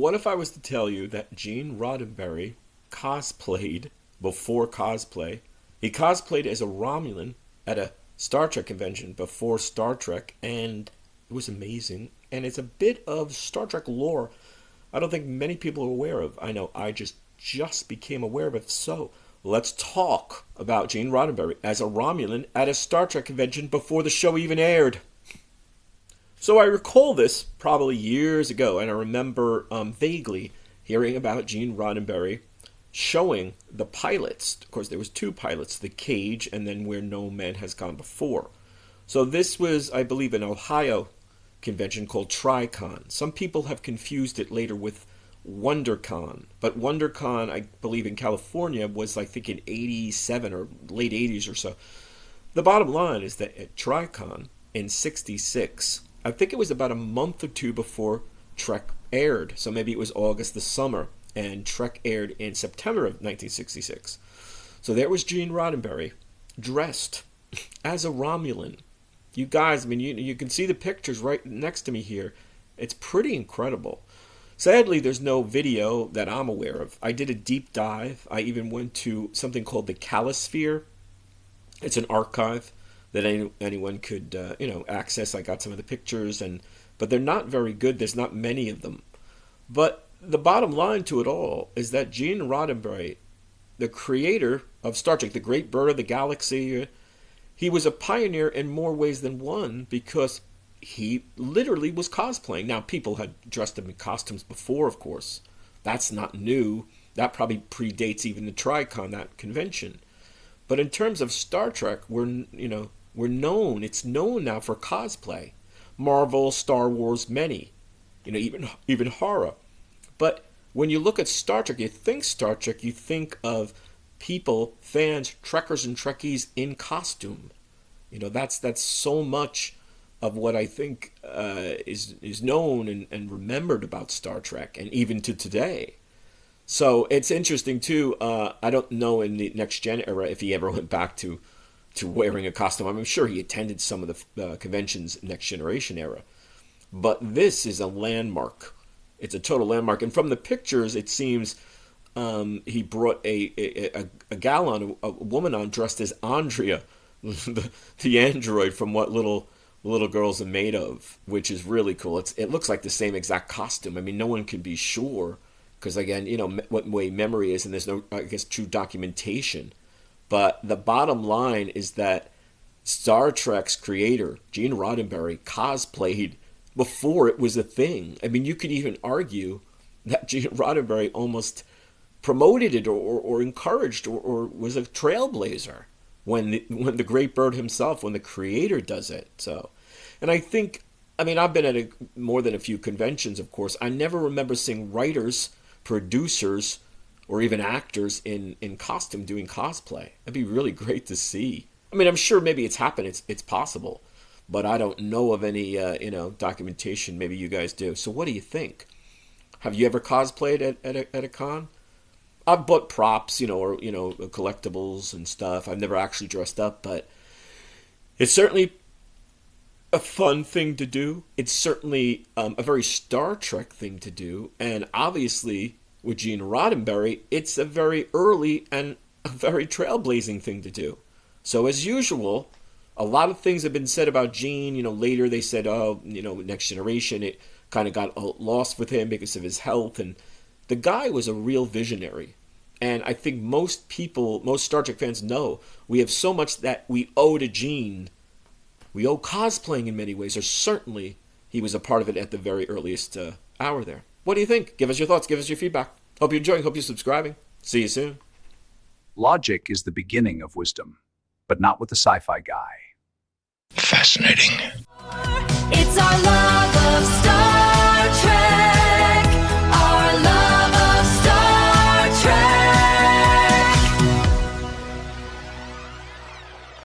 what if I was to tell you that Gene Roddenberry cosplayed before cosplay? He cosplayed as a Romulan at a Star Trek convention before Star Trek, and it was amazing. And it's a bit of Star Trek lore I don't think many people are aware of. I know I just became aware of it. So let's talk about Gene Roddenberry as a Romulan at a Star Trek convention before the show even aired. So I recall this probably years ago, and I remember vaguely hearing about Gene Roddenberry showing the pilots. Of course, there was two pilots, the Cage and then Where No Man Has Gone Before. So this was, I believe, an Ohio convention called TriCon. Some people have confused it later with WonderCon, but WonderCon, I believe, in California was, I think, in 87 or late 80s or so. The bottom line is that at TriCon in 66, I think it was about a month or two before Trek aired, so maybe it was August, the summer, and Trek aired in September of 1966. So there was Gene Roddenberry dressed as a Romulan. You guys, I mean, you can see the pictures right next to me here. It's pretty incredible. Sadly, there's no video that I'm aware of. I did a deep dive. I even went to something called the Calisphere. It's an archive that anyone could, access. I got some of the pictures, but they're not very good. There's not many of them. But the bottom line to it all is that Gene Roddenberry, the creator of Star Trek, the Great Bird of the Galaxy, he was a pioneer in more ways than one because he literally was cosplaying. Now, people had dressed him in costumes before, of course. That's not new. That probably predates even the TriCon, that convention. But in terms of Star Trek, we're known. It's known now for cosplay. Marvel, Star Wars, many. Even horror. But when you look at Star Trek, you think Star Trek, you think of people, fans, Trekkers and Trekkies in costume. That's so much of what I think is known and remembered about Star Trek, and even to today. So it's interesting too. I don't know in the Next Gen era if he ever went back to wearing a costume. I'm sure he attended some of the conventions Next Generation era, but this is a landmark. It's a total landmark, and from the pictures, it seems he brought a gal on, a woman on dressed as Andrea, the android from What Little Girls Are Made Of, which is really cool. It looks like the same exact costume. I mean, no one can be sure because, again, what way memory is, and there's no, I guess, true documentation. But the bottom line is that Star Trek's creator, Gene Roddenberry, cosplayed before it was a thing. I mean, you could even argue that Gene Roddenberry almost promoted it or encouraged or was a trailblazer when the Great Bird himself, when the creator does it. So, and I think, I mean, I've been at more than a few conventions, of course. I never remember seeing writers, producers, or even actors in costume doing cosplay. That'd be really great to see. I mean, I'm sure maybe it's happened. It's possible, but I don't know of any documentation. Maybe you guys do. So what do you think? Have you ever cosplayed at a con? I've bought props, or collectibles and stuff. I've never actually dressed up, but it's certainly a fun thing to do. It's certainly a very Star Trek thing to do, and obviously with Gene Roddenberry, it's a very early and a very trailblazing thing to do. So as usual, a lot of things have been said about Gene. Later they said, Next Generation, it kind of got lost with him because of his health, and the guy was a real visionary. And I think most Star Trek fans know we have so much that we owe to Gene. We owe cosplaying in many ways, or certainly he was a part of it at the very earliest hour there. What do you think? Give us your thoughts. Give us your feedback. Hope you're enjoying. Hope you're subscribing. See you soon. Logic is the beginning of wisdom, but not with the sci-fi guy. Fascinating. It's our love.